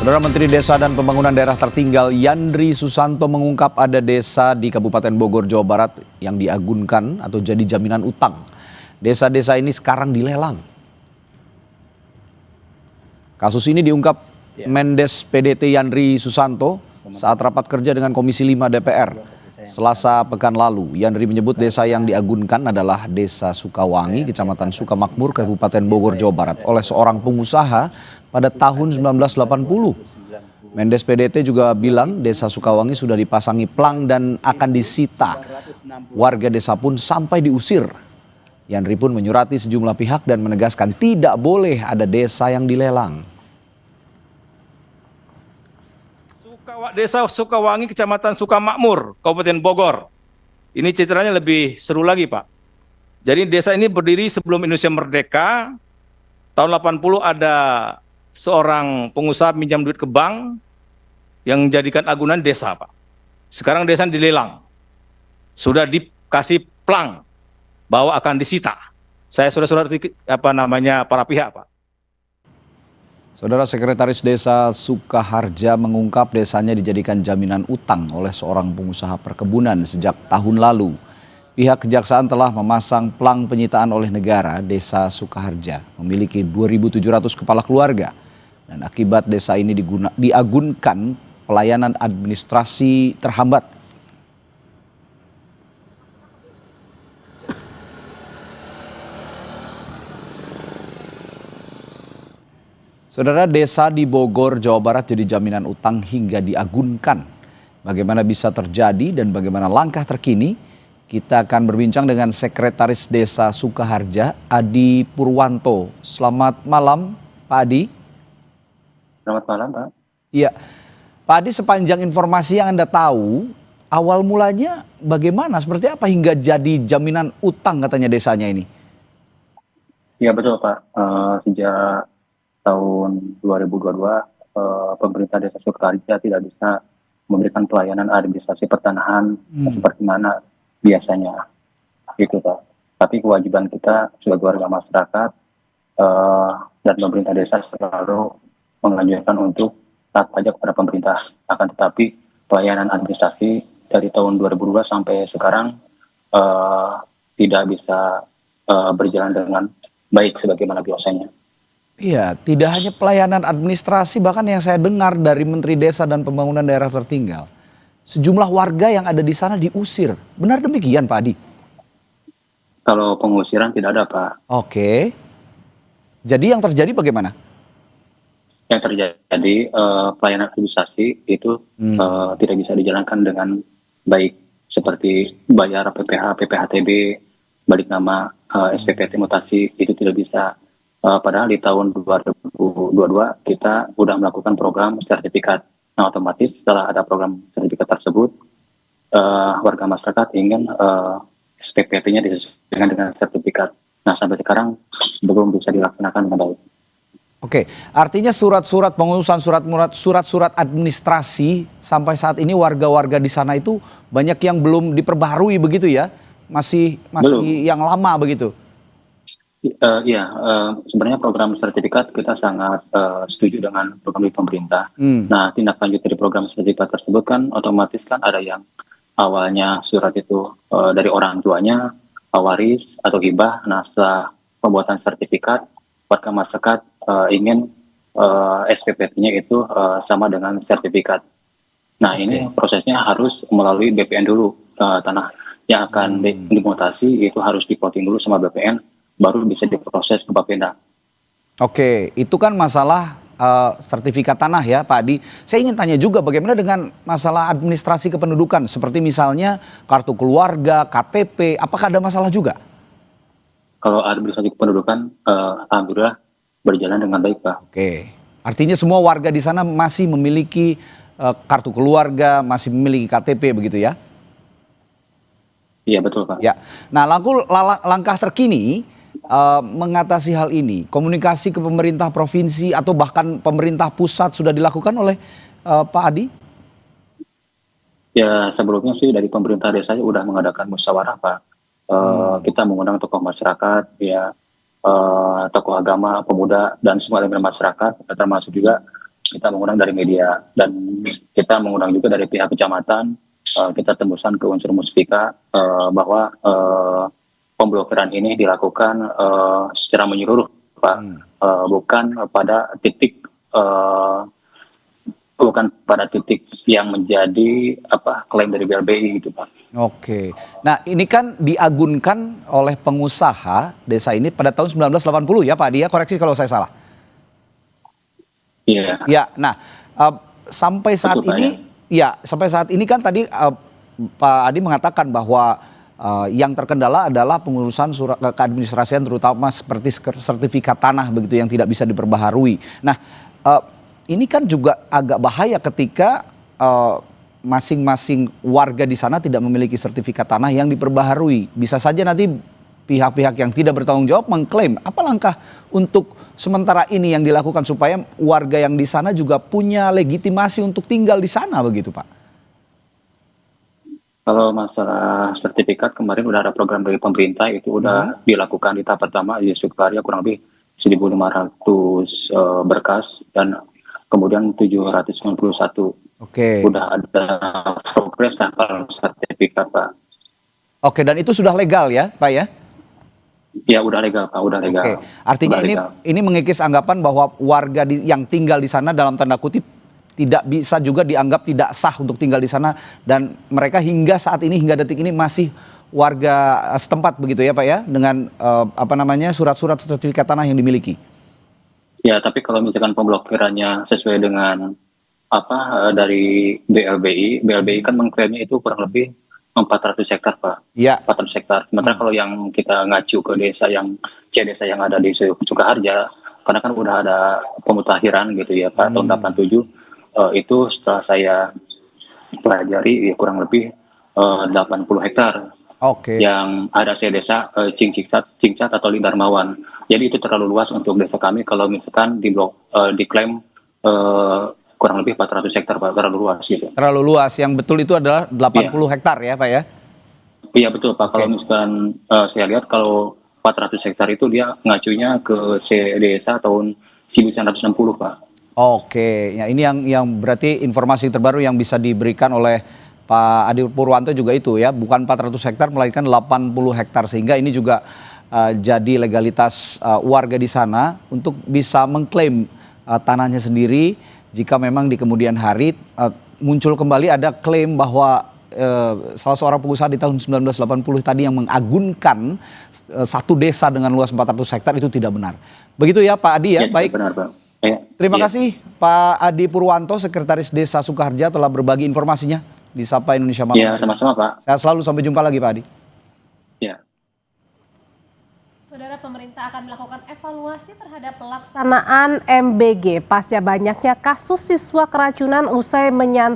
Saudara Menteri Desa dan Pembangunan Daerah Tertinggal Yandri Susanto mengungkap ada desa di Kabupaten Bogor, Jawa Barat yang diagunkan atau jadi jaminan utang. Desa-desa ini sekarang dilelang. Kasus ini diungkap Mendes PDT Yandri Susanto saat rapat kerja dengan Komisi 5 DPR. Selasa pekan lalu, Yandri menyebut desa yang diagunkan adalah Desa Sukawangi, Kecamatan Sukamakmur, Kabupaten Bogor, Jawa Barat oleh seorang pengusaha pada tahun 1980. Mendes PDT juga bilang Desa Sukawangi sudah dipasangi plang dan akan disita. Warga desa pun sampai diusir. Yandri pun menyurati sejumlah pihak dan menegaskan tidak boleh ada desa yang dilelang. Desa Sukawangi, Kecamatan Sukamakmur, Kabupaten Bogor. Ini ceritanya lebih seru lagi, Pak. Jadi desa ini berdiri sebelum Indonesia merdeka. Tahun 80 ada seorang pengusaha minjam duit ke bank yang menjadikan agunan desa, Pak. Sekarang desa dilelang. Sudah dikasih plang bahwa akan disita. Saya surat para pihak, Pak. Saudara Sekretaris Desa Sukaharja mengungkap desanya dijadikan jaminan utang oleh seorang pengusaha perkebunan sejak tahun lalu. Pihak kejaksaan telah memasang plang penyitaan oleh negara. Desa Sukaharja memiliki 2.700 kepala keluarga. Dan akibat desa ini diagunkan, pelayanan administrasi terhambat. Saudara, desa di Bogor, Jawa Barat jadi jaminan utang hingga diagunkan. Bagaimana bisa terjadi dan bagaimana langkah terkini? Kita akan berbincang dengan Sekretaris Desa Sukaharja, Adi Purwanto. Selamat malam, Pak Adi. Selamat malam, Pak. Iya, Pak Adi, sepanjang informasi yang Anda tahu, awal mulanya bagaimana? Seperti apa hingga jadi jaminan utang katanya desanya ini? Iya betul, Pak. Sejak tahun 2022, pemerintah Desa Sukaharja tidak bisa memberikan pelayanan administrasi pertanahan seperti mana biasanya, gitu, Pak. Tapi kewajiban kita sebagai warga masyarakat dan pemerintah desa selalu menganjurkan untuk taat pajak kepada pemerintah. Akan tetapi pelayanan administrasi dari tahun 2002 sampai sekarang tidak bisa berjalan dengan baik sebagaimana biasanya. Iya, tidak hanya pelayanan administrasi, bahkan yang saya dengar dari Menteri Desa dan Pembangunan Daerah Tertinggal, sejumlah warga yang ada di sana diusir. Benar demikian, Pak Adi? Kalau pengusiran tidak ada, Pak. Oke. Jadi yang terjadi bagaimana? Yang terjadi pelayanan administrasi itu tidak bisa dijalankan dengan baik, seperti bayar PPh, PPhtB, balik nama, SPPT mutasi, itu tidak bisa. Padahal di tahun 2022 kita sudah melakukan program sertifikat. Nah, otomatis setelah ada program sertifikat tersebut, warga masyarakat ingin SPPT-nya disesuaikan dengan sertifikat. Nah, sampai sekarang belum bisa dilaksanakan dengan baik. Oke, artinya surat-surat pengurusan surat-surat administrasi sampai saat ini warga-warga di sana itu banyak yang belum diperbarui begitu ya? Masih yang lama begitu? Sebenarnya program sertifikat kita sangat setuju dengan program dari pemerintah. Nah, tindak lanjut dari program sertifikat tersebut kan otomatis kan ada yang awalnya surat itu dari orang tuanya, waris atau hibah. Nah, setelah pembuatan sertifikat, warga masyarakat ingin SPPT-nya itu sama dengan sertifikat. Nah, ini prosesnya harus melalui BPN dulu. Tanah yang akan dimutasi itu harus diplotting dulu sama BPN, baru bisa diproses ke Bapenda. Oke, itu kan masalah sertifikat tanah ya, Pak Adi. Saya ingin tanya juga bagaimana dengan masalah administrasi kependudukan, seperti misalnya kartu keluarga, KTP, apakah ada masalah juga? Kalau administrasi kependudukan, alhamdulillah berjalan dengan baik, Pak. Oke, artinya semua warga di sana masih memiliki kartu keluarga, masih memiliki KTP begitu ya? Iya betul, Pak. Ya, nah langkah terkini mengatasi hal ini, komunikasi ke pemerintah provinsi atau bahkan pemerintah pusat sudah dilakukan oleh Pak Adi? Ya sebelumnya sih dari pemerintah desa sudah mengadakan musyawarah, Pak. Kita mengundang tokoh masyarakat, ya tokoh agama, pemuda dan semua elemen masyarakat, termasuk juga kita mengundang dari media dan kita mengundang juga dari pihak kecamatan. Kita tembusan ke unsur muspika bahwa pemblokiran ini dilakukan secara menyeluruh, Pak. Bukan pada titik yang menjadi klaim dari BLBI gitu, Pak. Oke. Nah, ini kan diagunkan oleh pengusaha desa ini pada tahun 1980 ya Pak Adi, ya, koreksi kalau saya salah. Iya. Ya, nah sampai saat Betul, Pak, ini sampai saat ini kan tadi Pak Adi mengatakan bahwa yang terkendala adalah pengurusan surat keadministrasian terutama seperti sertifikat tanah begitu yang tidak bisa diperbaharui. Nah, ini kan juga agak bahaya ketika masing-masing warga di sana tidak memiliki sertifikat tanah yang diperbaharui. Bisa saja nanti pihak-pihak yang tidak bertanggung jawab mengklaim. Apa langkah untuk sementara ini yang dilakukan supaya warga yang di sana juga punya legitimasi untuk tinggal di sana begitu, Pak? Kalau masalah sertifikat, kemarin udah ada program dari pemerintah, itu udah dilakukan di tahap pertama di Sukarya, kurang lebih 1.500 berkas dan kemudian 791. Oke. Udah ada progres tanpa sertifikat, Pak. Oke, dan itu sudah legal ya, Pak ya? Ya, udah legal, Pak, udah legal. Oke, artinya Udah legal. ini mengikis anggapan bahwa warga yang tinggal di sana dalam tanda kutip tidak bisa juga dianggap tidak sah untuk tinggal di sana dan mereka hingga saat ini, hingga detik ini masih warga setempat begitu ya Pak ya, dengan surat-surat sertifikat tanah yang dimiliki. Ya, tapi kalau misalkan pemblokirannya sesuai dengan dari BLBI kan mengklaimnya itu kurang lebih 400 hektar, Pak. Iya. 400 hektar. Sementara kalau yang kita ngacu ke desa yang yang ada di Sukaharja, karena kan udah ada pemutakhiran gitu ya, Pak, tahun 87, itu setelah saya pelajari ya kurang lebih 80 hektar. Oke. Yang ada desa Cingcat atau Lidarmawan. Jadi itu terlalu luas untuk desa kami kalau misalkan diklaim kurang lebih 400 hektar, Pak, terlalu luas gitu. Terlalu luas, yang betul itu adalah 80 hektar ya Pak ya? Iya betul, Pak. Kalau misalkan saya lihat kalau 400 hektar itu dia ngacunya ke desa tahun 1960, Pak. Oke, ya ini yang berarti informasi terbaru yang bisa diberikan oleh Pak Adi Purwanto juga itu ya, bukan 400 hektar melainkan 80 hektar, sehingga ini juga jadi legalitas warga di sana untuk bisa mengklaim tanahnya sendiri jika memang di kemudian hari muncul kembali ada klaim bahwa salah seorang pengusaha di tahun 1980 tadi yang mengagunkan satu desa dengan luas 400 hektar itu tidak benar. Begitu ya Pak Adi ya, baik. Benar, Pak. Terima kasih Pak Adi Purwanto, Sekretaris Desa Sukaharja telah berbagi informasinya di Sapa Indonesia Malam. Iya, sama-sama, Pak. Sehat selalu, sampai jumpa lagi Pak Adi. Ya. Saudara, pemerintah akan melakukan evaluasi terhadap pelaksanaan MBG pasca banyaknya kasus siswa keracunan usai menyantap